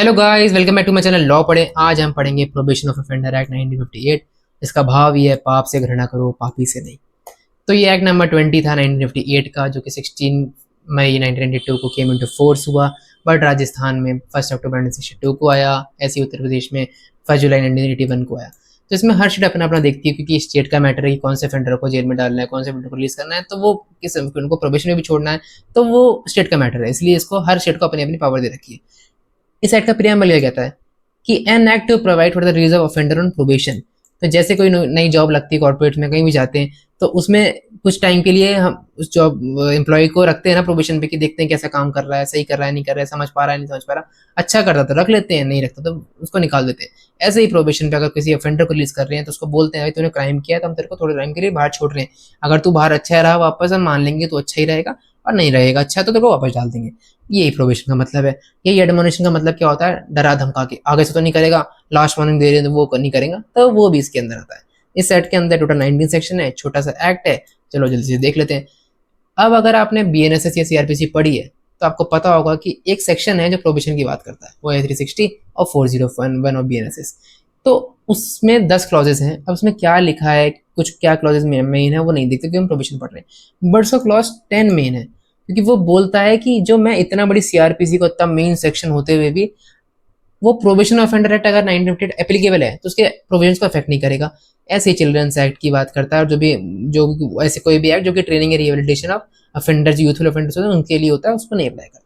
Hello guys, welcome back to my channel law पढ़े। आज हम पढ़ेंगे प्रोबेशन ऑफ ऑफेंडर एक्ट 1958। इसका भाव ये है, पाप से घृणा करो, पापी से नहीं। तो ये एक्ट नंबर 20 था 1958 का, जो कि 16 मई 1992 को केम इनटू फोर्स हुआ। बट राजस्थान में 1 अक्टूबर 1962 को आया। ऐसे ही उत्तर प्रदेश में 1 जुलाई 1981 को आया। तो इसमें हर स्टेट अपना अपना देखती है, क्योंकि स्टेट का मैटर है कि कौन से ऑफेंडर को जेल में डालना है, कौन से ऑफेंडर को रिलीज करना है, तो वो किस उनको प्रोबेशन में भी छोड़ना है, तो वो स्टेट का मैटर है। इसलिए इसको हर स्टेट को अपनी अपनी पावर दे रखी है। इस एक्ट का प्रियम्बल यह कहता है कि an act to provide for the release of offender on probation. तो जैसे कोई नई जॉब लगती है कॉर्पोरेट में, कहीं भी जाते हैं, तो उसमें कुछ टाइम के लिए हम उस जॉब एम्प्लॉय को रखते हैं ना प्रोबेशन पे, कि देखते हैं कैसा काम कर रहा है, सही कर रहा है, नहीं कर रहा है, समझ पा रहा है, नहीं समझ पा रहा। अच्छा करता तो रख लेते हैं, नहीं रखता तो उसको निकाल देते हैं। ऐसे ही प्रोबेशन पे अगर किसी ऑफेंडर को रिलीज कर रहे हैं, तो उसको बोलते हैं भाई तूने क्राइम किया है, तो हम तेरे को थोड़े टाइम के लिए बाहर छोड़ रहे हैं। अगर तू बाहर अच्छा रहा वापस, हम मान लेंगे तो अच्छा ही रहेगा, और नहीं रहेगा अच्छा तो तेरे को वापस डाल देंगे। यही प्रोबेशन का मतलब है। यही एडमोनिशन का मतलब क्या होता है, डरा धमका के, आगे से तो नहीं करेगा, लास्ट वार्निंग दे रहे हैं तो वो नहीं करेगा, तो वो भी इसके अंदर आता है। इस एक्ट के अंदर टोटल 19 सेक्शन है, छोटा सा एक्ट है। चलो जल्दी से देख लेते हैं। अब अगर आपने बीएनएसएस या सीआरपीसी पढ़ी है, तो आपको पता होगा कि एक सेक्शन है जो प्रोबेशन की बात करता है, वो है 360 और 401 ऑफ बीएनएसएस। तो उसमें 10 क्लॉजेस हैं। अब उसमें क्या लिखा है, कुछ क्या क्लॉजेस में मेन है वो नहीं देखते, क्योंकि हम प्रोबेशन पढ़ रहे हैं। बट उसका क्लॉज 10 मेन है, क्योंकि वो बोलता है कि जो मैं इतना बड़ी सीआरपीसी को इतना मेन सेक्शन होते हुए भी, वो प्रोबेशन ऑफेंडर एक्ट अगर 1958 एप्लीकेबल है तो उसके प्रोविजंस को अफेक्ट नहीं करेगा। ऐसे ही चिल्ड्रंस एक्ट की बात करता है, और जो ऐसे कोई भी एक्ट जो कि ट्रेनिंग या rehabilitation of offenders, youthful offenders होते हैं उनके लिए होता है, उसको नहीं अप्लाई करता।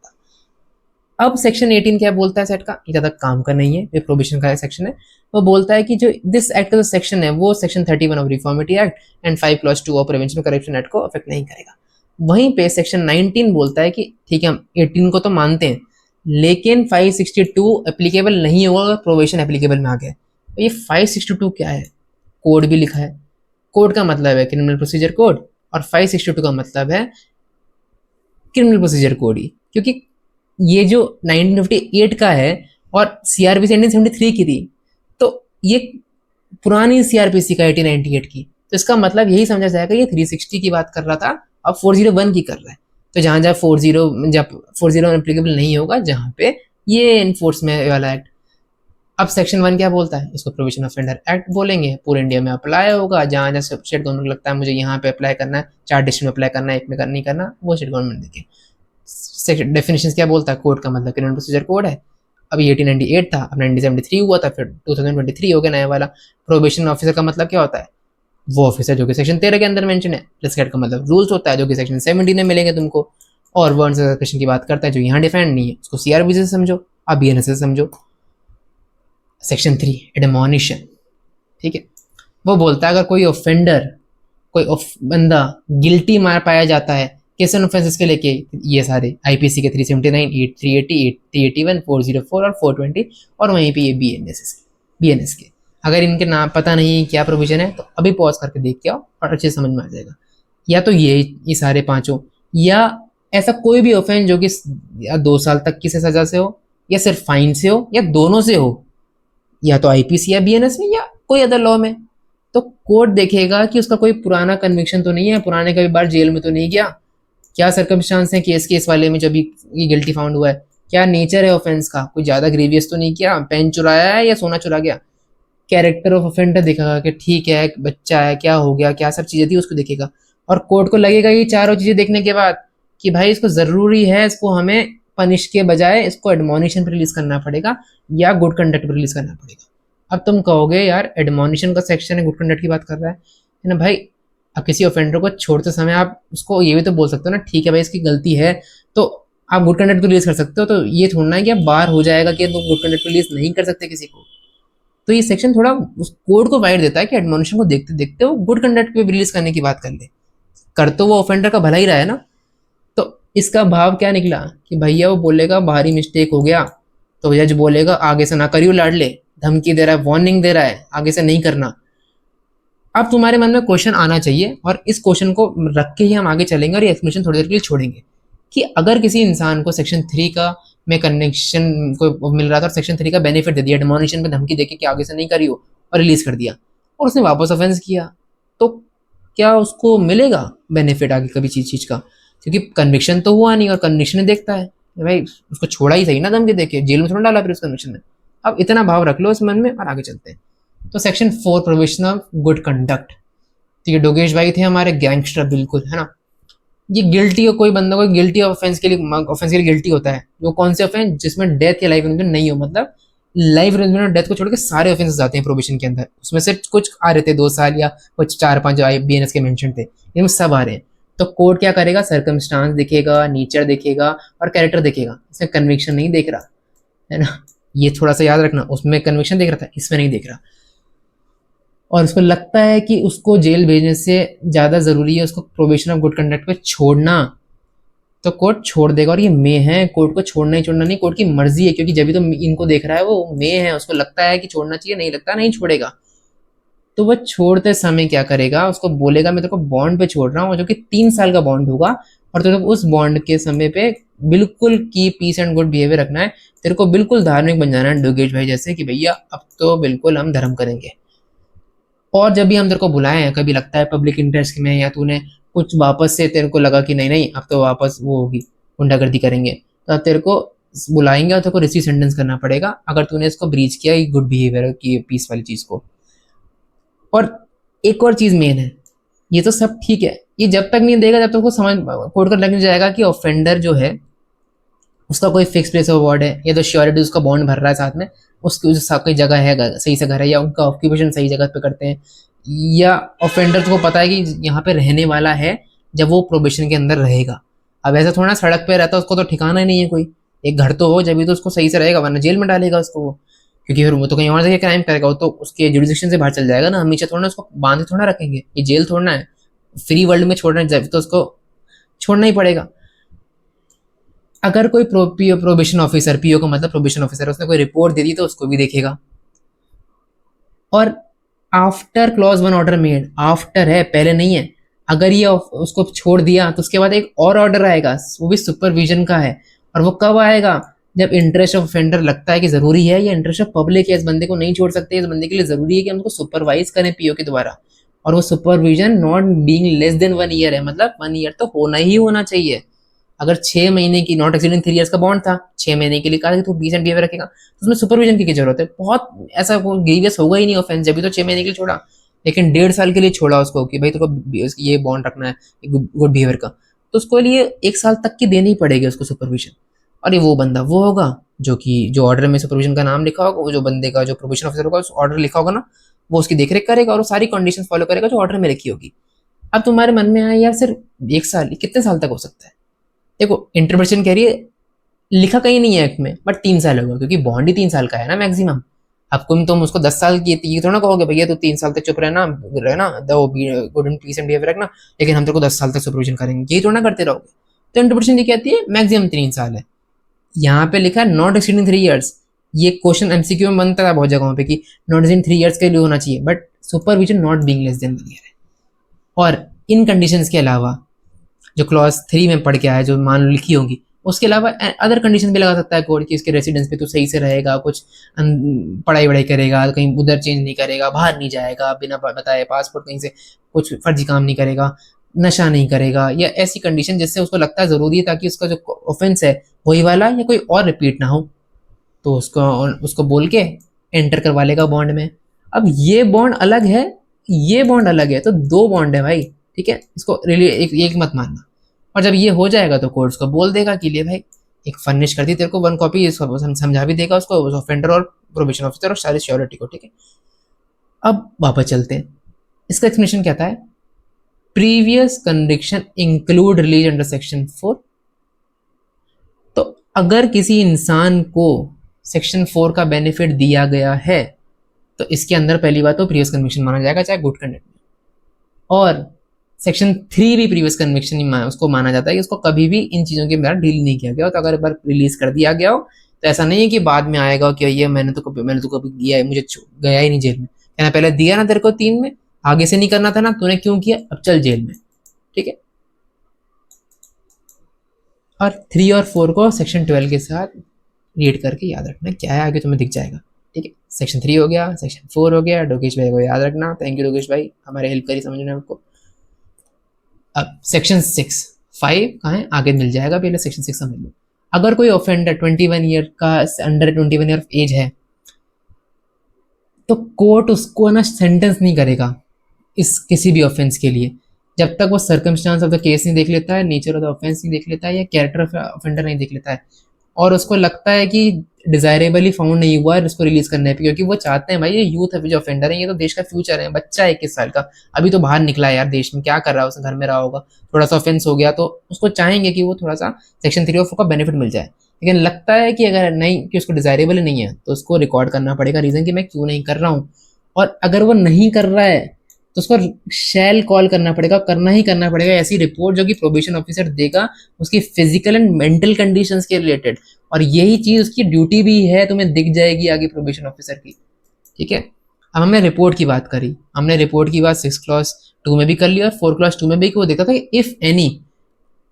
अब सेक्शन 18 क्या बोलता है सेट का, ये ज्यादा काम का नहीं है, ये प्रोबेशन का सेक्शन है। वो बोलता है कि जो दिस एक्ट का जो सेक्शन है, वो सेक्शन 31 ऑफ रिफॉर्मिटी act and 5+2 of prevention corruption act को अफेक्ट नहीं करेगा। वहीं पे सेक्शन 19 बोलता है कि ठीक है, हम 18 को तो मानते हैं, लेकिन 562 एप्लीकेबल नहीं होगा अगर प्रोबेशन एप्लीकेबल में आ गया। तो ये 562 क्या है, कोड भी लिखा है। कोड का मतलब है क्रिमिनल प्रोसीजर कोड, और 562 का मतलब है क्रिमिनल प्रोसीजर कोड ही, क्योंकि ये जो 1958 का है और सीआरपीसी 1973 की थी, तो ये पुरानी सीआरपीसी का 1898 की। तो इसका मतलब यही समझा जाएगा ये 360 की बात कर रहा था, अब 401 की कर रहा है। तो जहां जहां 40 एप्लीकेबल नहीं होगा, जहां पे ये इन्फोर्समेंट वाला एक्ट। अब सेक्शन 1 क्या बोलता है, इसको प्रोविजन ऑफेंडर एक्ट बोलेंगे। पूरे इंडिया में अप्लाई होगा, जहां जहां स्टेट गवर्नमेंट लगता है मुझे यहाँ पे अप्लाई करना है, 4 डिस्ट्रिक्ट में अप्लाई करना है, एक में नहीं करना, वो स्टेट गवर्नमेंट देखे। डेफिनेशन क्या बोलता है, कोड का मतलब क्रिमिनल प्रोसीजर कोड है। अभी 1898 था, अब 1973 हुआ था, फिर 2023 हो गया नया वाला। प्रोबेशन ऑफिसर का मतलब क्या होता है, वो ऑफिसर जो कि सेक्शन 13 के अंदर मेंशन है। प्रेस्क्राइब का मतलब रूल्स होता है, जो कि सेक्शन 17 में मिलेंगे तुमको। और वर्ड्स क्वेश्चन की बात करता है, जो यहाँ डिफाइंड नहीं है, उसको सीआरबी से समझो, अब बीएनएस से समझो। सेक्शन 3 एडमोनिशन, ठीक है। वो बोलता है अगर कोई ऑफेंडर, कोई बंदा गिल्टी मार पाया जाता है, केस एंड ऑफेंसेस के लेके ये सारे आईपीसी के 379, 380, 381, 404 और 420, और वहीं पे ये बीएनएस के। अगर इनके नाम पता नहीं क्या प्रोविजन है, तो अभी पॉज करके देख के आओ और अच्छे समझ में आ जाएगा। या तो ये सारे पांचों, या ऐसा कोई भी ऑफेंस जो कि या 2 साल तक की सजा से हो, या सिर्फ फाइन से हो, या दोनों से हो, या तो आईपीसी या बीएनएस में, या कोई अदर लॉ में। तो कोर्ट देखेगा कि उसका कोई पुराना कन्विक्शन तो नहीं है, पुराने कभी बार जेल में तो नहीं गया, क्या सर्कमस्टांस है केस वाले में जो भी ये गिल्टी फाउंड हुआ है, क्या नेचर है ऑफेंस का, कोई ज्यादा ग्रीवियस तो नहीं किया, पेन चुराया है या सोना चुरा गया। कैरेक्टर ऑफ ऑफेंडर देखेगा कि ठीक है बच्चा है, क्या हो गया, क्या सब चीजें थी, उसको देखेगा। और कोर्ट को लगेगा ये चारों चीजें देखने के बाद कि भाई इसको जरूरी है, इसको हमें पनिश के बजाय इसको एडमोनिशन पर रिलीज करना पड़ेगा, या गुड कंडक्ट पर रिलीज करना पड़ेगा। अब तुम कहोगे यार एडमोनिशन का सेक्शन है, गुड कंडक्ट की बात कर रहा है ना भाई। अब किसी ऑफेंडर को छोड़ते समय आप उसको ये भी तो बोल सकते हो ना, ठीक है भाई इसकी गलती है, तो आप गुड कंडक्ट को रिलीज कर सकते हो। तो ये थोड़ा है कि अब बार हो जाएगा कि तुम गुड कंडक्ट को रिलीज नहीं कर सकते किसी को। तो ये सेक्शन थोड़ा उस कोड को वाइड देता है कि एडमोनिशन को देखते देखते वो गुड कंडक्ट पे रिलीज करने की बात कर ले। कर तो वो ऑफेंडर का भला ही रहा है ना। तो इसका भाव क्या निकला कि भैया वो बोलेगा भारी मिस्टेक हो गया, तो जज बोलेगा आगे से ना करियो लाडले, धमकी दे रहा है, वार्निंग दे रहा है, आगे से नहीं करना। अब तुम्हारे मन में क्वेश्चन आना चाहिए, और इस क्वेश्चन को रख के ही हम आगे चलेंगे, और ये एक्सप्लेनेशन थोड़ी देर के लिए छोड़ेंगे कि अगर किसी इंसान को सेक्शन 3 का में कनेक्शन को मिल रहा था, और सेक्शन 3 का बेनिफिट दे दिया, एडमोनिशन पे धमकी देके कि आगे से नहीं करियो, और रिलीज कर दिया, और उसने वापस ऑफेंस किया, तो क्या उसको मिलेगा बेनिफिट आगे कभी चीज का, क्योंकि कन्विक्शन तो हुआ नहीं और कन्विक्शन देखता है। भाई उसको छोड़ा ही सही ना दम के देके, जेल में थोड़ा डाला फिर उस कन्विक्शन में। अब इतना भाव रख लो उस मन में और आगे चलते हैं। तो section 4 provision of good conduct. तो ये डोगेश भाई थे हमारे गैंगस्टर बिल्कुल, है ना। ये गिल्टी हो, कोई बंदा कोई गिल्टी ऑफेंस के लिए गिल्टी होता है, वो कौन से ऑफेंस जिसमें डेथ या लाइफ इम्प्रिजनमेंट नहीं हो, मतलब लाइफ इम्प्रिजनमेंट और डेथ को छोड़ के सारे ऑफेंसेस आते हैं प्रोबेशन के अंदर। उसमें से कुछ आ रहे थे 2 साल या कुछ 4-5 BNS के मेंशन थे, इनमें सब आ रहे हैं। तो कोर्ट क्या करेगा, सर्कमस्टांस देखेगा, नेचर देखेगा और कैरेक्टर देखेगा। इसमें कन्विक्शन नहीं देख रहा, है ना, ये थोड़ा सा याद रखना। उसमें कन्विक्शन देख रहा था, इसमें नहीं देख रहा। और उसको लगता है कि उसको जेल भेजने से ज़्यादा ज़रूरी है उसको प्रोबेशन ऑफ गुड कंडक्ट पे छोड़ना, तो कोर्ट छोड़ देगा। और ये मे है, कोर्ट को छोड़ना ही छोड़ना नहीं, कोर्ट की मर्जी है, क्योंकि जब भी तो इनको देख रहा है वो मे है, उसको लगता है कि छोड़ना चाहिए, नहीं लगता नहीं छोड़ेगा। तो वह छोड़ते समय क्या करेगा, उसको बोलेगा मैं तेरे को बॉन्ड पे छोड़ रहा हूँ, जो कि 3 साल का बॉन्ड होगा, और तेरे को उस बॉन्ड के समय पे बिल्कुल की पीस एंड गुड बिहेवियर रखना है, तेरे को बिल्कुल धार्मिक बन जाना है डोगेश भाई जैसे, कि भैया अब तो बिल्कुल हम धर्म करेंगे। और जब भी हम तेरे को बुलाए हैं, कभी लगता है पब्लिक इंटरेस्ट में, या तूने कुछ वापस से तेरे को लगा कि नहीं नहीं अब तो वापस वो होगी, गुंडागर्दी करेंगे, तो अब तेरे को बुलाएंगे और तेरे को रिसीव सेंटेंस करना पड़ेगा अगर तूने इसको ब्रीच किया गुड बिहेवियर की पीस वाली चीज़ को। और एक और चीज़ मेन है, ये तो सब ठीक है, ये जब तक नहीं देगा जब तक उसको समझ कोर्ट कर लग जाएगा कि ऑफेंडर जो है उसका कोई फिक्स प्लेस ऑफ वर्ड है, या तो श्योरिटी उसका बॉन्ड भर रहा है साथ में, उसकी कोई जगह है, सही से घर है, या उनका ऑक्यूपेशन सही जगह पे करते हैं, या ऑफेंडर को पता है कि यहाँ पे रहने वाला है जब वो प्रोबेशन के अंदर रहेगा। अब ऐसा थोड़ा सड़क पे रहता है उसको तो ठिकाना ही नहीं है कोई, एक घर तो हो जब भी तो उसको सही से रहेगा, वरना जेल में डालेगा उसको वो, क्योंकि फिर वो तो कहीं और जगह क्राइम करेगा, वो तो उसके जुडिक्शन से बाहर चल जाएगा ना। हमेशा थोड़ा उसको बांधे थोड़ा रखेंगे, ये जेल थोड़ा है, फ्री वर्ल्ड में छोड़ना है जब तो उसको छोड़ना ही पड़ेगा। अगर कोई प्रोबेशन ऑफिसर, पीओ का मतलब प्रोबेशन ऑफिसर, उसने कोई रिपोर्ट दे दी तो उसको भी देखेगा। और after clause 1 order made, after है पहले नहीं है, अगर ये उसको छोड़ दिया तो उसके बाद एक और ऑर्डर आएगा, वो भी सुपरविजन का है। और वो कब आएगा, जब इंटरेस्ट ऑफ ऑफेंडर लगता है कि जरूरी है, या इंटरेस्ट ऑफ पब्लिक है, इस बंदे को नहीं छोड़ सकते, इस बंदे के लिए जरूरी है कि हम उसको सुपरवाइज करें पीओ के द्वारा। और वो supervision not being less than 1 year है, मतलब 1 ईयर तो होना ही होना चाहिए। अगर 6 महीने की नॉट एक्सीडिंग 3 ईयर्स का बॉन्ड था, 6 महीने के लिए कहा तो डिसेंट बिहेवियर रखेगा, तो उसमें सुपरविजन की जरूरत है। बहुत ऐसा ग्रीवियस होगा ही नहीं ऑफेंस, जब भी तो 6 महीने के लिए छोड़ा, लेकिन 1.5 साल के लिए छोड़ा उसको कि भाई तो ये बॉन्ड रखना है गुड बिहेवियर का, तो उसको लिए 1 साल तक की देनी पड़ेगी उसको सुपरविजन। और ये वो बंदा वो होगा जो ऑर्डर में सुपरविजन का नाम लिखा होगा, वो जो बंदे का जो प्रोबेशन ऑफिसर होगा, उस ऑर्डर लिखा होगा ना, वो उसकी देखरेख करेगा और वो सारी कंडीशन फॉलो करेगा जो ऑर्डर में लिखी होगी। अब तुम्हारे मन में आया यार सिर्फ 1 साल, कितने साल तक हो सकता है? देखो इंटरप्रिटेशन कह रही है, लिखा कहीं नहीं है एक्ट में, बट 3 साल होगा, क्योंकि बॉन्ड ही 3 साल का है ना मैक्सिमम। अब तुम उसको 10 साल की ये थोड़ा कहोगे भैया तो 3 साल तक चुप रहना दो good and peace and behaviour रखना, लेकिन हम तेरे को 10 साल तक सुपरविजन करेंगे, ये थोड़ा करते रहोगे। तो इंटरप्रिटेशन ये कहती है मैक्सिमम 3 साल है। यहाँ पे लिखा है नॉट एक्सीडिंग 3 ईयर्स, ये क्वेश्चन एमसीक्यू में बनता है बहुत जगहों पे कि नॉट एक्सीडिंग 3 ईयर्स के लिए होना चाहिए, but supervision not being less than 1 year है। और इन कंडीशंस के अलावा जो क्लॉज 3 में पढ़ के आया, जो मान लो लिखी होगी, उसके अलावा अदर कंडीशन भी लगा सकता है कोर्ट की, इसके रेसिडेंस पे तो सही से रहेगा, कुछ पढ़ाई वढ़ाई करेगा, कहीं उधर चेंज नहीं करेगा, बाहर नहीं जाएगा बिना बताए, पासपोर्ट कहीं से कुछ फर्जी काम नहीं करेगा, नशा नहीं करेगा, या ऐसी कंडीशन जिससे उसको लगता है ज़रूरी है ताकि उसका जो ऑफेंस है वही वाला या कोई और रिपीट ना हो, तो उसको बोल के एंटर करवा लेगा बॉन्ड में। अब ये बॉन्ड अलग है, ये बॉन्ड अलग है, तो 2 बॉन्ड है भाई, ठीक है, इसको रिली एक मत मानना। और जब ये हो जाएगा तो कोर्ट को बोल देगा कि ले भाई एक फर्निश कर दी तेरे को 1 कॉपी, इसको समझा भी देगा उसको, ऑफेंडर और प्रोबेशन ऑफिसर और सारी श्योरिटी को, ठीक है। अब वापस चलते हैं, इसका एक्सप्लेनेशन क्या था, previous conviction include release under section 4। तो अगर किसी इंसान को सेक्शन 4 का बेनिफिट दिया गया है तो इसके अंदर पहली बात तो प्रीवियस कन्विक्शन माना जाएगा, चाहे गुड कंडक्ट में। और सेक्शन 3 भी प्रीवियस कन्विक्शन ही उसको माना जाता है कि उसको कभी भी इन चीज़ों के द्वारा डील नहीं किया गया हो। तो अगर एक बार रिलीज कर दिया गया हो तो ऐसा नहीं है कि बाद में आएगा कि ये मैंने तो कभी दिया है, मुझे गया ही नहीं जेल में, कहना पहले दिया ना तेरे को 3 में, आगे से नहीं करना था ना, तूने क्यों किया, अब चल जेल में, ठीक है। और 3 और 4 को सेक्शन 12 के साथ रीड करके याद रखना, क्या है आगे तुम्हें दिख जाएगा, ठीक है। सेक्शन 3 हो गया, सेक्शन 4 हो गया, डोगेश भाई को याद रखना, थैंक यू डोगेश भाई, हमारे हेल्प करी समझने में आपको। अब सेक्शन 6 5 कहाँ है, आगे मिल जाएगा, पहले सेक्शन 6 समझ लो। अगर कोई ऑफेंडर 21 ईयर का अंडर 21 ईयर ऑफ एज है तो कोर्ट उसको ना सेंटेंस नहीं करेगा इस किसी भी ऑफेंस के लिए जब तक वो सर्कमस्टांस ऑफ द केस नहीं देख लेता है, नेचर ऑफ द ऑफेंस नहीं देख लेता है, या कैरेक्टर ऑफ ऑफेंडर नहीं देख लेता है, और उसको लगता है कि डिजायरेबली फाउंड नहीं हुआ है उसको रिलीज करने पे, क्योंकि वो चाहते हैं भाई ये यूथ है जो ऑफेंडर है, ये तो देश का फ्यूचर है, बच्चा है 21 साल का, अभी तो बाहर निकला है यार, देश में क्या कर रहा है, उसने घर में रहा होगा, थोड़ा सा ऑफेंस हो गया तो उसको चाहेंगे कि वो थोड़ा सा सेक्शन 304 का बेनिफिट मिल जाए। लेकिन लगता है कि अगर नहीं कि उसको डिजायरेबल नहीं है तो उसको रिकॉर्ड करना पड़ेगा रीजन कि मैं क्यों नहीं कर रहा हूँ, और अगर वो नहीं कर रहा है तो उसको शैल कॉल करना पड़ेगा, करना ही करना पड़ेगा ऐसी रिपोर्ट जो कि प्रोबेशन ऑफिसर देगा उसकी फिजिकल एंड मेंटल कंडीशंस के रिलेटेड, और यही चीज उसकी ड्यूटी भी है, तुम्हें दिख जाएगी आगे प्रोबेशन ऑफिसर की। ठीक है, अब हमने रिपोर्ट की बात करी, हमने रिपोर्ट की बात 6 क्लॉज 2 में भी कर ली और 4 क्लॉज 2 में भी, वो देखा था कि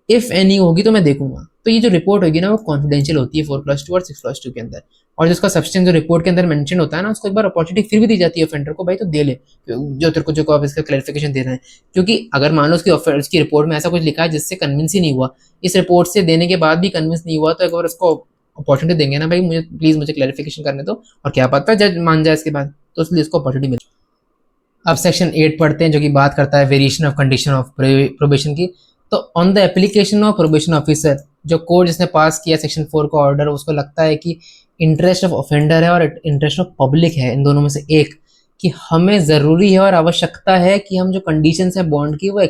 इफ एनी होगी तो मैं देखूंगा। तो ये जो रिपोर्ट होगी ना वो कॉन्फिडेंशियल होती है 4 क्लॉज 2 और 6 क्लॉज 2 के अंदर, और जिसका सब्सटेंस जो रिपोर्ट के अंदर मेंशन होता है ना उसको एक बार अपॉर्चुनिटी फिर भी दी जाती है ऑफेंडर को, भाई तो दे ले जो तेरे को जो आप इसका क्लैरिफिकेशन दे रहे हैं, क्योंकि अगर मान लो उसकी रिपोर्ट में ऐसा कुछ लिखा है जिससे कन्विंस ही नहीं हुआ, इस रिपोर्ट से देने के बाद भी कन्विंस नहीं हुआ, तो एक बार उसको अपॉर्चुनिटी देंगे ना भाई, मुझे प्लीज मुझे क्लैरिफिकेशन करने दो, और क्या पता जज मान जाए इसके बाद, तो इसलिए उसको अपॉर्चुनिटी मिल। अब सेक्शन 8 पढ़ते हैं जो कि बात करता है variation of condition of probation की। तो on the application of probation officer, जो कोर्ट जिसने पास किया सेक्शन 4 का ऑर्डर, उसको लगता है कि इंटरेस्ट ऑफ ऑफेंडर है और इंटरेस्ट ऑफ पब्लिक है, इन दोनों में से एक, कि हमें ज़रूरी है और आवश्यकता है कि हम जो कंडीशन है बॉन्ड की वो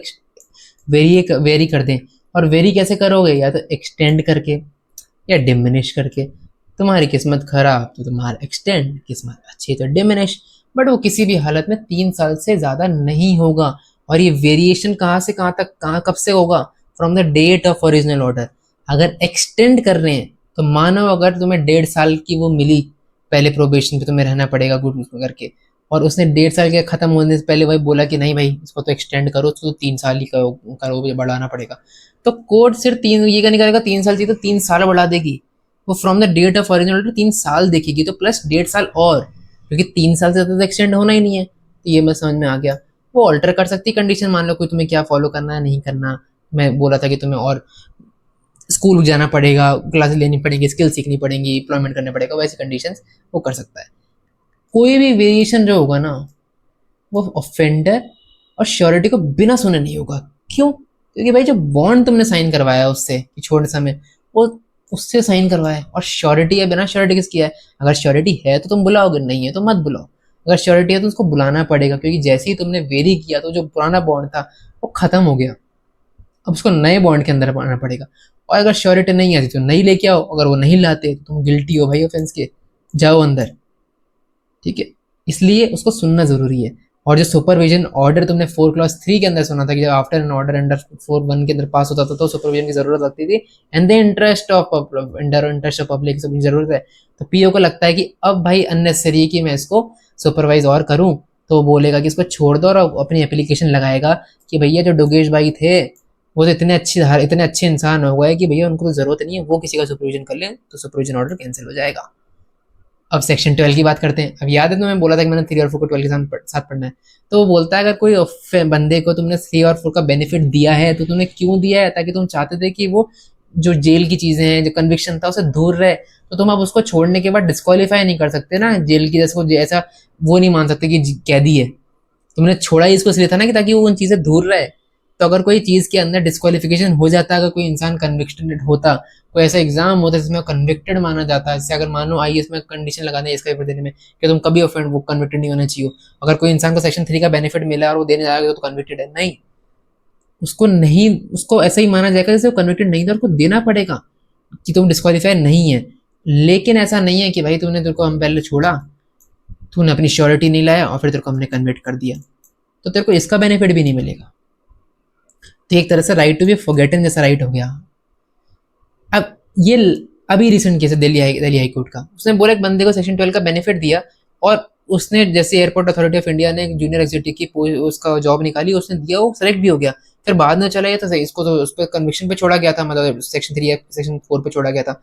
वेरी कर दें। और वेरी कैसे करोगे, या तो एक्सटेंड करके या डिमिनिश करके। तुम्हारी किस्मत खराब तो तुम्हारा एक्सटेंड, किस्मत अच्छी तो डिमिनिश, बट वो किसी भी हालत में 3 साल से ज़्यादा नहीं होगा। और ये वेरिएशन कहाँ से कहाँ तक, कहाँ कब से होगा, from the date of original order. अगर एक्सटेंड कर रहे हैं तो मानो अगर तुम्हें 1.5 साल की वो मिली, पहले प्रोबेशन पे तुम्हें रहना पड़ेगा गुड करके, और उसने 1.5 साल के खत्म होने से पहले वही बोला कि नहीं भाई इसको तो एक्सटेंड करो, तो 3 साल ही करो, बढ़ाना पड़ेगा, तो कोर्ट सिर्फ ये क्या नहीं करेगा 3 साल चाहिए तो 3 साल बढ़ा देगी, वो from the date of original order 3 साल देखेगी, तो प्लस 1.5 साल और, क्योंकि 3 साल से ज़्यादा एक्सटेंड होना ही नहीं है। तो ये मैं समझ में आ गया, वो ऑल्टर कर सकती है कंडीशन, मान लो कोई तुम्हें क्या फॉलो करना है नहीं करना, मैं बोला था कि तुम्हें और स्कूल जाना पड़ेगा, क्लासेस लेनी पड़ेगी, स्किल सीखनी पड़ेगी, एम्प्लॉयमेंट करना पड़ेगा, वैसी कंडीशंस वो कर सकता है। कोई भी वेरिएशन जो होगा ना वो ऑफेंडर और श्योरिटी को बिना सुने नहीं होगा। क्यों? क्योंकि भाई जो बॉन्ड तुमने साइन करवाया उससे छोड़ने समय, वो उससे साइन करवाया, और श्योरिटी है, बिना श्योरिटी किसकी है? अगर श्योरिटी है तो तुम बुलाओगे, नहीं है तो मत बुलाओ। अगर श्योरिटी है तो उसको बुलाना पड़ेगा, क्योंकि जैसे ही तुमने वेरी किया तो जो पुराना बॉन्ड था वो खत्म हो गया, अब उसको नए बॉन्ड के अंदर आना पड़ेगा। और अगर श्योरिटी नहीं आती तो नहीं लेके आओ, अगर वो नहीं लाते तो तुम गिल्टी हो भाई ऑफेंस के, जाओ अंदर। ठीक है, इसलिए उसको सुनना जरूरी है। और जो सुपरविजन ऑर्डर तुमने 4 क्लॉज 3 के अंदर सुना था कि जब आफ्टर एन ऑर्डर अंडर 4(1) के अंदर पास होता था तो सुपरविजन की जरूरत लगती थी, and the interest of public सब जरूरत है, तो पीओ को लगता है कि अब भाई अननेसेसरी है कि मैं इसको सुपरवाइज और करूं, तो वो बोलेगा कि इसको छोड़ दो, और अपनी एप्लीकेशन लगाएगा कि भैया जो डोगेश भाई थे वो तो इतने अच्छे इंसान हो गए कि भैया उनको तो जरूरत नहीं है वो किसी का सुपरविजन कर लें, तो सुपरविजन ऑर्डर कैंसिल हो जाएगा। अब सेक्शन 12 की बात करते हैं। अब याद है तो मैं बोला था कि मैंने 3 और 4 को 12 के साथ पढ़ना है, तो वो बोलता है अगर कोई बंदे को तुमने 3 और 4 का बेनिफिट दिया है तो तुमने क्यों दिया है? ताकि तुम चाहते थे कि वो जो जेल की चीजें हैं, जो कन्विक्शन था उसे दूर रहे, तो तुम अब उसको छोड़ने के बाद डिस्क्वालीफाई नहीं कर सकते ना, जेल की जैसे ऐसा वो नहीं मान सकते कि कैदी है, तुमने छोड़ा ही इसको इसलिए था ना कि ताकि वो उन चीजें दूर रहे। तो अगर कोई चीज के अंदर डिस्क्वालिफिकेशन हो जाता, अगर कोई इंसान कन्विक्टेड होता, कोई ऐसा एग्जाम होता जिसमें कन्विक्टेड माना जाता है, जैसे अगर मानो आईएएस में कंडीशन लगा दें इसका पेपर देने में कि तुम कभी ऑफेंड वो कन्विक्टेड नहीं होना चाहिए, अगर कोई इंसान को सेक्शन 3 का बेनिफिट मिला और वो देने जाएगा तो कन्विक्टेड है, नहीं, उसको नहीं, उसको ऐसा ही माना जाएगा जैसे वो कन्विक्टेड नहीं था, उसको देना पड़ेगा कि तुम डिस्क्वालीफाई नहीं है। लेकिन ऐसा नहीं है कि भाई तुमने तेरे को हम पहले छोड़ा, तूने अपनी श्योरिटी नहीं लाया और फिर तेरे को हमने कन्विक्ट कर दिया, तो तेरे को इसका बेनिफिट भी नहीं मिलेगा। तो एक तरह से राइट टू बी फॉरगेटन जैसा राइट हो गया। अब ये अभी रिसेंट केस है दिल्ली हाई कोर्ट का, उसने बोला एक बंदे को सेक्शन 12 का बेनिफिट दिया, और उसने जैसे एयरपोर्ट अथॉरिटी ऑफ इंडिया ने जूनियर एग्जीक्यूटिव की उसका जॉब निकाली, उसने दिया, वो सेलेक्ट भी हो गया, फिर बाद में चला गया था, इसको तो उस पर कन्विक्शन पे छोड़ा गया था, मतलब सेक्शन 3 या सेक्शन 4 पे छोड़ा गया था,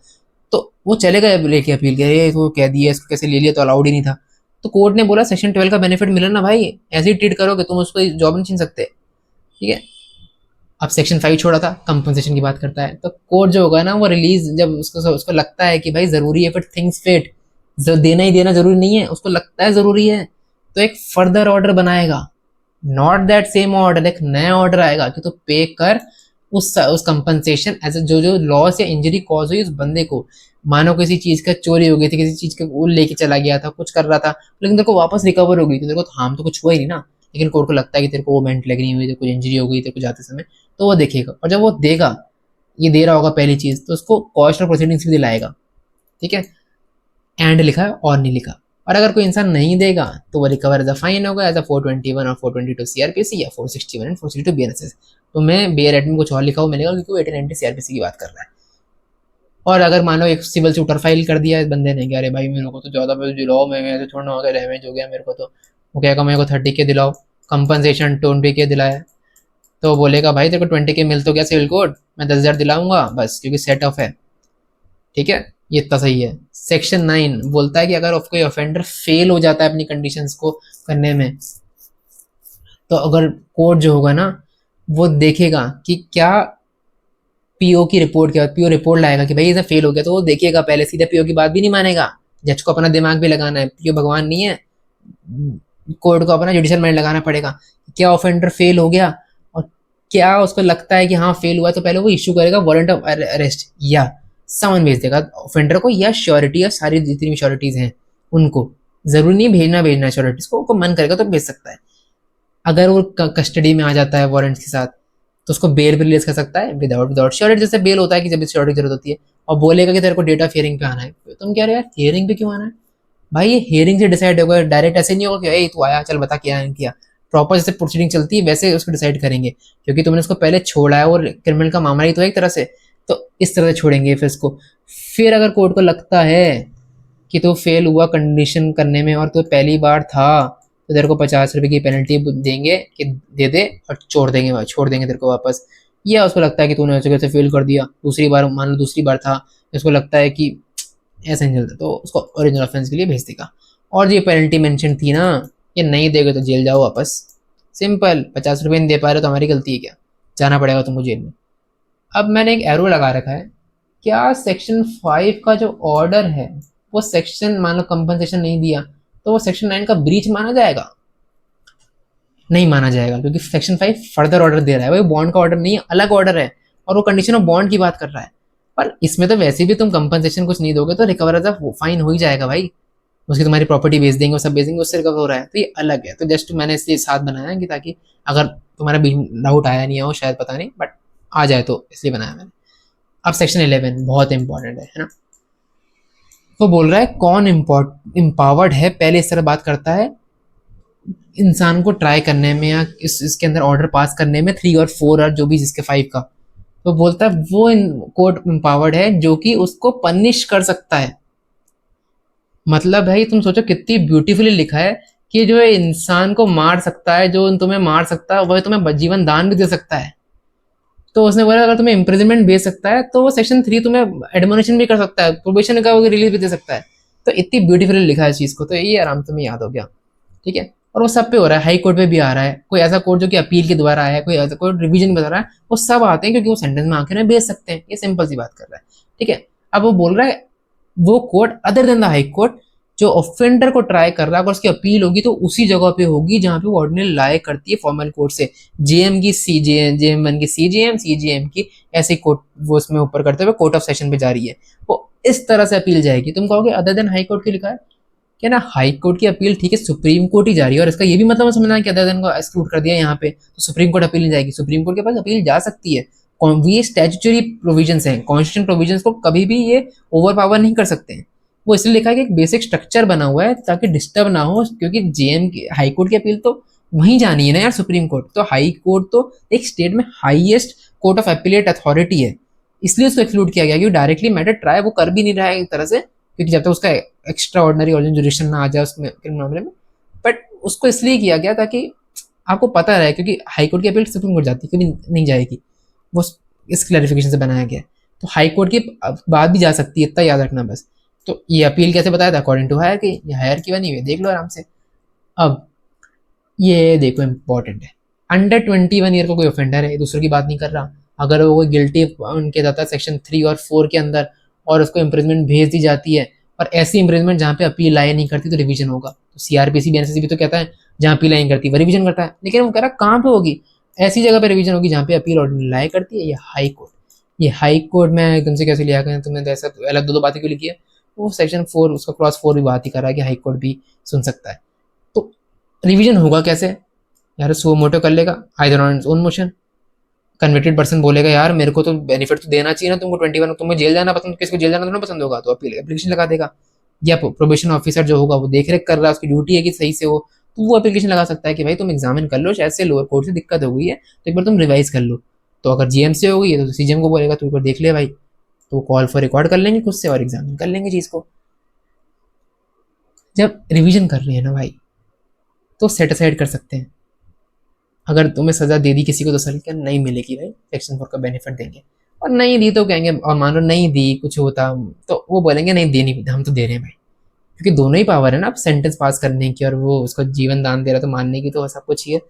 तो वो चले गए लेके अपील किया, ये तो कह दिया इसको कैसे ले लिया, तो अलाउड ही नहीं था। तो कोर्ट ने बोला सेक्शन 12 का बेनिफिट मिला ना भाई, ऐसे ही ट्रीट करोगे, तुम उसको जॉब नहीं छीन सकते। ठीक है, अब सेक्शन 5 छोड़ा था, कंपनसेशन की बात करता है। तो कोर्ट जो होगा ना वो रिलीज, जब उसको लगता है कि भाई जरूरी है, फिर थिंग्स फिट, देना ही देना जरूरी नहीं है, उसको लगता है जरूरी है, तो एक फर्दर ऑर्डर बनाएगा, नॉट दैट सेम ऑर्डर, एक नया ऑर्डर आएगा कि तो पे कर उस कंपनसेशन एज जो जो लॉस या इंजरी कॉज हुई उस बंदे को। मानो किसी चीज का चोरी हो गई थी, किसी चीज का वो लेके चला गया था, कुछ कर रहा था, लेकिन तेरे को वापस रिकवर हो गई, तो तेरे को हार्म तो कुछ हुआ ही नहीं ना, लेकिन कोर्ट को लगता है कि तेरे को वो मेंट लग नहीं हुई, तेरे को इंजरी हो गई तेरे को जाते समय, तो वो देखेगा। और जब वो देगा, ये दे रहा होगा पहली चीज, तो उसको कॉस्ट ऑफ प्रोसीडिंग्स भी दिलाएगा, ठीक है, एंड लिखा है और नहीं लिखा। और अगर कोई इंसान नहीं देगा तो वो रिकवर एज अ फाइन होगा, एज अ 421 और 422 सीआरपीसी या 461 एंड 462 बीएनएसएस। तो मैं बेयर एडमिन कुछ और लिखा हुआ मिलेगा, क्योंकि वो 1890 सीआरपीसी की बात कर रहा है। और अगर मान लो एक सिविल सूटर फाइल कर दिया इस बंदे ने कि अरे भाई मेरे को तो ज़्यादा पैसे दिलाओ, मैं ऐसे थोड़ा ना होता, डैमेज हो गया मेरे को, तो वो कहेगा मेरे को 30K दिलाओ, कंपनसेशन 20K दिलाया, तो बोलेगा भाई तेरे को 20K मिल तो गया सिविल कोड, मैं 10,000 दिलाऊंगा बस, क्योंकि सेट ऑफ है, ठीक है, ये इतना सही है। सेक्शन 9 बोलता है कि अगर कोई ऑफेंडर फेल हो जाता है अपनी कंडीशंस को करने में, तो अगर कोर्ट जो होगा ना वो देखेगा कि क्या पीओ की रिपोर्ट, क्या पीओ रिपोर्ट लाएगा कि भाई ये फेल हो गया, तो वो देखेगा पहले, सीधे पीओ की बात भी नहीं मानेगा, जज को अपना दिमाग भी लगाना है, पीओ भगवान नहीं है, कोर्ट को अपना जुडिशियल माइंड लगाना पड़ेगा। क्या ऑफेंडर फेल हो गया और क्या उसको लगता है कि हाँ फेल हुआ, तो पहले वो इशू करेगा वारंट ऑफ अरेस्ट या समन भेज देगा ऑफेंडर को, या श्योरिटी या सारी जितनी भी श्योरिटीज हैं उनको, जरूरी नहीं भेजना श्योरिटीज को मन करेगा तो भेज सकता है। अगर वो कस्टडी में आ जाता है वारंट के साथ, तो उसको बेल भी रिलीज कर सकता है विदाउट श्योरिटी, जैसे बेल होता है कि जब श्योरिटी जरूरत होती है, और बोलेगा कि तेरे को डेट ऑफ हियरिंग पे आना है, तुम कह रहे हो यार हियरिंग पे क्यों आना है भाई, ये हियरिंग से डिसाइड होगा, डायरेक्ट ऐसे नहीं होगा कि तू आया चल बता क्या नहीं किया, प्रॉपर जैसे प्रोसीडिंग चलती है वैसे उसको डिसाइड करेंगे, क्योंकि तुमने उसको पहले छोड़ा है और क्रिमिनल का मामला ही तो है एक तरह से, तो इस तरह से छोड़ेंगे फिर उसको। फिर अगर कोर्ट को लगता है कि तो फेल हुआ कंडीशन करने में और तो पहली बार था, तो तेरे को 50 रुपये की पेनल्टी देंगे कि दे दे और छोड़ देंगे तेरे को वापस। या उसको लगता है कि तूने ऐसे फेल कर दिया, दूसरी बार मान लो दूसरी बार था, उसको लगता है कि ऐसा नहीं चलता, तो उसको ओरिजिनल ऑफेंस के लिए भेज देगा। और ये पेनल्टी मेंशन थी ना, ये नहीं देगा तो जेल जाओ वापस, सिंपल। 50 रुपये नहीं दे पा रहे तो हमारी गलती है क्या, जाना पड़ेगा तुमको जेल में। अब मैंने एक एरो लगा रखा है, क्या सेक्शन 5 का जो ऑर्डर है वो सेक्शन मान लो कंपनसेशन नहीं दिया, तो वो सेक्शन 9 का ब्रीच माना जाएगा? नहीं माना जाएगा, क्योंकि सेक्शन 5 फर्दर ऑर्डर दे रहा है, वो बॉन्ड का ऑर्डर नहीं है, अलग ऑर्डर है, और वो कंडीशन ऑफ बॉन्ड की बात कर रहा है। पर इसमें तो वैसे भी तुम कंपनसेशन कुछ नहीं दोगे तो रिकवर एज फाइन हो ही जाएगा भाई, उसकी तुम्हारी प्रॉपर्टी बेच देंगे, वो सब बेच देंगे, उससे रिकवर हो रहा है, तो ये अलग है। तो जस्ट मैंने इसलिए साथ बनाया कि ताकि अगर तुम्हारा डाउट आया नहीं हो शायद, पता नहीं, बट आ जाए तो इसलिए बनाया मैंने। अब सेक्शन 11 बहुत इंपॉर्टेंट है ना, वो बोल रहा है कौन इम्पावर्ड है, पहले इस तरह बात करता है इंसान को ट्राई करने में या इसके अंदर ऑर्डर पास करने में 3 और 4 और जो भी जिसके 5 का, तो बोलता है वो कोर्ट इम्पावर्ड है जो कि उसको पनिश कर सकता है। मतलब भाई तुम सोचो कितनी ब्यूटीफुली लिखा है कि जो इंसान को मार सकता है, जो तुम्हें मार सकता है, वह तुम्हें जीवन दान भी दे सकता है। तो उसने बोला अगर तुम्हें इम्प्रिजनमेंट भेज सकता है तो वो सेक्शन 3 तुम्हें एडमोनिशन भी कर सकता है, प्रोबेशन का रिलीज भी दे सकता है। तो इतनी ब्यूटीफुली लिखा है इस चीज को, तो ये आराम से तुम्हें याद हो गया, ठीक है। और वो सब पे हो रहा है, हाई कोर्ट पे भी आ रहा है, कोई ऐसा कोर्ट जो कि अपील के द्वारा आया है, कोई ऐसा कोई रिवीजन बता रहा है, वो सब आते हैं क्योंकि वो सेंटेंस में आके भेज सकते हैं, ये सिंपल सी बात कर रहा है, ठीक है। अब वो बोल रहा है वो court other than the high court जो ऑफेंडर को ट्राई कर रहा है, अगर उसकी अपील होगी तो उसी जगह पे होगी जहां पे वो ऑर्डिनरी लाए करती है फॉर्मल कोर्ट से, जेएम की सीजेएम, जेएम1 की सीजेएम, सीजीएम की ऐसे कोर्ट वो उसमें ऊपर करते हुए कोर्ट ऑफ सेशन पे जा रही है, वो इस तरह से अपील जाएगी। तुम कहोगे अदर देन हाई कोर्ट की लिखा है क्या ना, हाई कोर्ट की अपील ठीक है सुप्रीम कोर्ट ही जा रही है, और इसका ये भी मतलब समझना है कि अदर देन को एक्सक्लूड कर दिया यहाँ पे तो सुप्रीम कोर्ट अपील नहीं जाएगी, सुप्रीम कोर्ट के पास अपील जा सकती है। ये स्टैट्यूटरी प्रोविजंस हैं, कॉन्स्टिट्यूशन प्रोविजंस को कभी भी ये ओवर पावर नहीं कर सकते हैं। वो इसलिए लिखा है कि एक बेसिक स्ट्रक्चर बना हुआ है ताकि डिस्टर्ब ना हो, क्योंकि जेएम की हाई कोर्ट की अपील तो वहीं जानी है ना यार, सुप्रीम कोर्ट, तो हाई कोर्ट तो एक स्टेट में highest court of appellate authority है, इसलिए उसको एक्सक्लूड किया गया क्योंकि डायरेक्टली मैटर ट्राई वो कर भी नहीं रहा है एक तरह से, क्योंकि जब तक उसका एक्स्ट्रा ऑर्डिनरी ऑर्डिनरी जुडिशन ना आ जाए उसमें मामले में। बट उसको इसलिए किया गया ताकि आपको पता रहे, क्योंकि हाई कोर्ट की अपील सुप्रीम कोर्ट जाती है कभी नहीं जाएगी, वो इस क्लैरिफिकेशन से बनाया गया। तो हाई कोर्ट की बात भी जा सकती है, इतना याद रखना बस। तो ये अपील कैसे बताया था, अकॉर्डिंग टू हायर की, ये हायर की बनी हुई देख लो आराम से। अब ये देखो इंपॉर्टेंट है, अंडर 21 ईयर का कोई ऑफेंडर है, दूसरों की बात नहीं कर रहा, अगर वो कोई गिल्टी उनके जाता है सेक्शन 3 और 4 के अंदर और उसको इम्प्रिजमेंट भेज दी जाती है, और ऐसी इम्प्रिजमेंट जहाँ पे अपील आए नहीं करती तो रिवीजन होगा। तो सीआरपीसी भी एनसीसी भी तो कहता है जहाँ अपील आए करती है वो रिवीजन करता है, लेकिन वो कह रहा कहाँ पे होगी, ऐसी जगह पे रिवीजन होगी जहाँ पे अपील ऑर्डिनरी लाए करती है, ये हाई कोर्ट। ये हाई कोर्ट में एकदम से कैसे लिया गया, तुमने तो ऐसा अलग दो दो बातें क्यों लिखी है। वो सेक्शन 4 उसका क्लॉज 4 भी बात ही कर रहा है कि हाई कोर्ट भी सुन सकता है। तो रिवीजन होगा कैसे यार, सो मोटो कर लेगा either on its own motion. Convicted person बोलेगा यार मेरे को तो बेनिफिट तो देना चाहिए ना तुमको 21, तुम्हें जेल जाना पसंद, किसको जेल जाना तो नहीं पसंद होगा, तो अपील एप्लीकेशन लगा देगा। या प्रोबेशन ऑफिसर जो होगा वो देख रेख कर रहा है, उसकी ड्यूटी है कि सही से हो, तो वो एप्लीकेशन लगा सकता है कि भाई तुम एग्जामिन कर लो, शायद से लोअर कोर्ट से दिक्कत हो गई है तो एक बार तुम रिवाइज कर लो। तो अगर जीएम से हो गई है तो सीजीएम को बोलेगा तू एक बार देख ले भाई, तो कॉल फॉर रिकॉर्ड कर लेंगे खुद से और एग्जामिन कर लेंगे चीज़ को। जब रिवीजन कर रहे हैं ना भाई तो सेट असाइड कर सकते हैं, अगर तुम्हें सजा दे दी किसी को तो सर क्या नहीं मिलेगी भाई, सेक्शन 4 का बेनिफिट देंगे, और नहीं दी तो कहेंगे, और मान लो नहीं दी कुछ होता तो वो बोलेंगे नहीं देनी, हम तो दे रहे हैं भाई, क्योंकि दोनों ही पावर है ना, अब सेंटेंस पास करने की और वो उसको जीवन दान दे रहा तो मानने की तो सब कुछ ही है।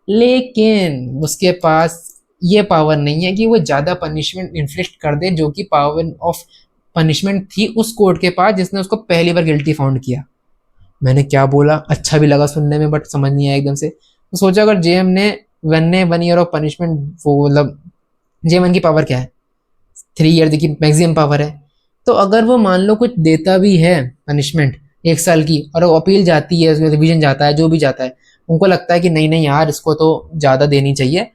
लेकिन उसके पास ये पावर नहीं है कि वो ज़्यादा पनिशमेंट इन्फ्लिक्ट कर दे, जो कि पावर ऑफ पनिशमेंट थी उस कोर्ट के पास जिसने उसको पहली बार गिल्टी फाउंड किया। मैंने क्या बोला, अच्छा भी लगा सुनने में बट समझ नहीं आया एकदम से। तो सोचा अगर जेएम ने 1 ईयर ऑफ पनिशमेंट, वो मतलब जेएम की पावर क्या है, 3 ईयर की मैक्सिमम पावर है, तो अगर वो मान लो कुछ देता भी है पनिशमेंट 1 साल की और वो अपील जाती है, उसमें रिवीजन जाता है, जो भी जाता है, उनको लगता है कि नहीं नहीं यार इसको तो ज़्यादा देनी चाहिए,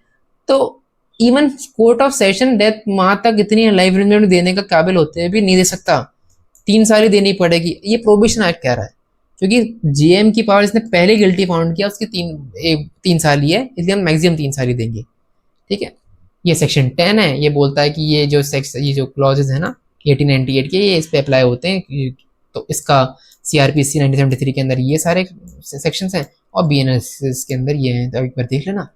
तो even court of session death वहाँ तक इतनी लाइफ इम्प्रिजनमेंट देने का काबिल होते हुए भी नहीं दे सकता, 3 साल ही देनी पड़ेगी, ये प्रोबिशन एक्ट कह रहा है। क्योंकि जेएम की पावर इसने पहले गिल्टी फाउंड किया उसकी 3 साल ही है, इसलिए हम मैक्सिमम 3 साल ही देंगे। ठीक है, ये सेक्शन 10 है, ये बोलता है कि ये जो क्लॉजेज है ना 1898 के, ये इस पे अप्लाई होते हैं, तो इसका सीआरपीसी 1973 के अंदर ये सारे सेक्शंस हैं, और बीएनएस के अंदर ये हैं, तो एक बार देख लेना।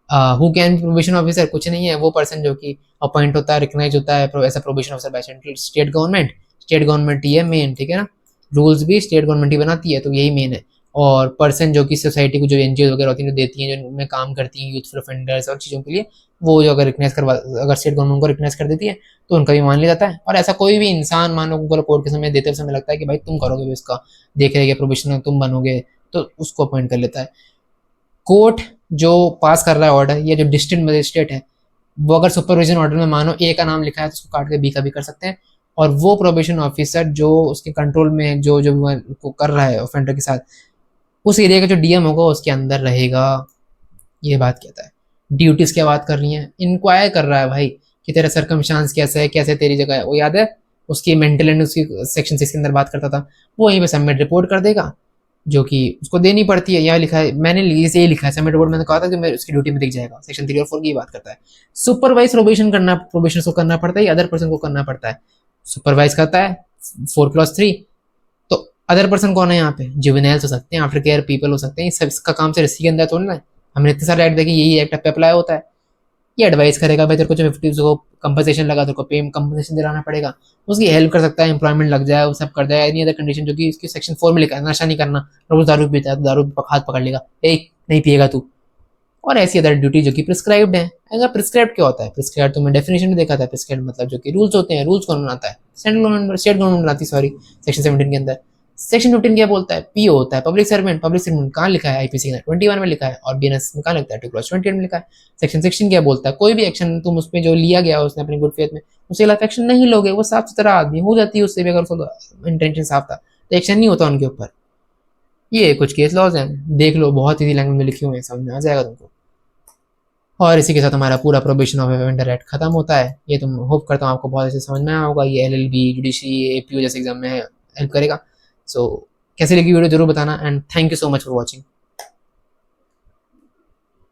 हु कैन प्रोबेशन ऑफिसर, कुछ नहीं है, वो पर्सन जो कि अपॉइंट होता है, रिकग्नाइज होता है ऐसा probation officer by state government, state government ही है मेन, ठीक है ना, रूल्स भी स्टेट गवर्नमेंट ही बनाती है, तो यही मेन है। और पर्सन जो कि सोसाइटी को जो एनजीओ वगैरह होती हैं जो देती हैं, जो उनमें काम करती हैं यूथफुल ऑफेंडर्स और चीज़ों के लिए, वो जो अगर रिकग्नाइज करवा, अगर स्टेट गवर्नमेंट को रिकग्नाइज कर देती है तो उनका भी मान लिया जाता है। और ऐसा कोई भी इंसान मान लो उनको कोर्ट के समय देते समय लगता है कि भाई तुम करोगे भी इसका देख रहे प्रोबेशनर तुम बनोगे, तो उसको अपॉइंट कर लेता है कोर्ट। जो पास कर रहा है ऑर्डर, या जो डिस्ट्रिक्ट मजिस्ट्रेट है, वो अगर सुपरविजन ऑर्डर में मानो ए का नाम लिखा है तो उसको काट के बी का भी कर सकते हैं, और वो प्रोबेशन ऑफिसर जो उसके कंट्रोल में है, जो जो को कर रहा है ऑफेंडर के साथ, उस एरिया का जो डीएम होगा उसके अंदर रहेगा। ये बात कहता है। ड्यूटीज क्या बात कर रही है, इंक्वायर कर रहा है भाई कि तेरा सरकमस्टांस कैसा है, कैसे तेरी जगह है, वो याद है उसकी मेंटल एंड उसकी सेक्शन 6 के अंदर बात करता था, वो वहीं पे सबमिट रिपोर्ट कर देगा जो कि उसको देनी पड़ती है। यहाँ लिखा है, मैंने ये लिखा है सबमिट रिपोर्ट, मैंने कहा था कि मैं उसकी ड्यूटी में दिख जाएगा, सेक्शन 3 और 4 की बात करता है। सुपरवाइज प्रोबेशन को करना पड़ता है या अदर पर्सन को करना पड़ता है, सुपरवाइज करता है 4 क्लॉज 3। तो अदर पर्सन कौन है यहाँ पे, जुवेनाइल्स हो सकते हैं, आफ्टर केयर पीपल हो सकते हैं, ये सब इसका काम से रस्सी के अंदर थोड़ी ना, हमने इतने सारे एक्ट देखे, यही एक्ट पे अप्लाई होता है। ये एडवाइस करेगा भाई तेरे को जो 50 को कंपनसेशन लगा तेरे को पे कंपनसेशन दिलाना पड़ेगा, उसकी हेल्प कर सकता है, एम्प्लॉयमेंट लग जाए वो सब कर जाए, एनी अदर कंडीशन जो कि इसकी सेक्शन 4 में लिखा है, नशा नहीं करना, रोज दारू पीता है तो दारू हाथ पकड़ लेगा, ए नहीं पिएगा तू, और ऐसी अदर ड्यूटी जो कि प्रिस्क्राइब्ड है। अगर प्रिस्क्राइब्ड क्या होता है, प्रिस्क्राइब्ड तो मैं डेफिनेशन में देखा था, प्रिस्क्राइब्ड मतलब जो कि रूल्स होते हैं, रूल्स कौन बनाता है, स्टेट गवर्नमेंट बनाती है, सॉरी सेक्शन 17 के अंदर। सेक्शन 15 क्या बोलता है, पीओ होता है पब्लिक सर्वेंट, पब्लिक सर्वेंट कहाँ लिखा है, आईपीसी 21 में लिखा है, और बीएनएस में कहाँ लिखा है, 2 में लिखा है। सेक्शन 16 क्या बोलता है, कोई भी एक्शन तुम उसमें जो लिया गया उसने अपनी गुड फेथ में, उसके खिलाफ एक्शन नहीं लोगे, वो साफ सुथरा आदमी हो जाती है उससे भी, अगर उसका इंटेंशन साफ था तो एक्शन नहीं होता उनके ऊपर। ये कुछ केस लॉज हैं, देख लो, बहुत ईजी लैंग्वेज में लिखे हुए हैं, समझ में आ जाएगा तुमको। और इसी के साथ हमारा पूरा प्रोबेशन ऑफ ऑफेंडर एक्ट खत्म होता है। ये तुम होप करता हूँ आपको बहुत अच्छे समझ में आया होगा, ये एलएलबी, जुडिशरी, एपीओ जैसे एग्जाम में हेल्प करेगा। सो कैसे लगी वीडियो जरूर बताना, and thank you so much for watching.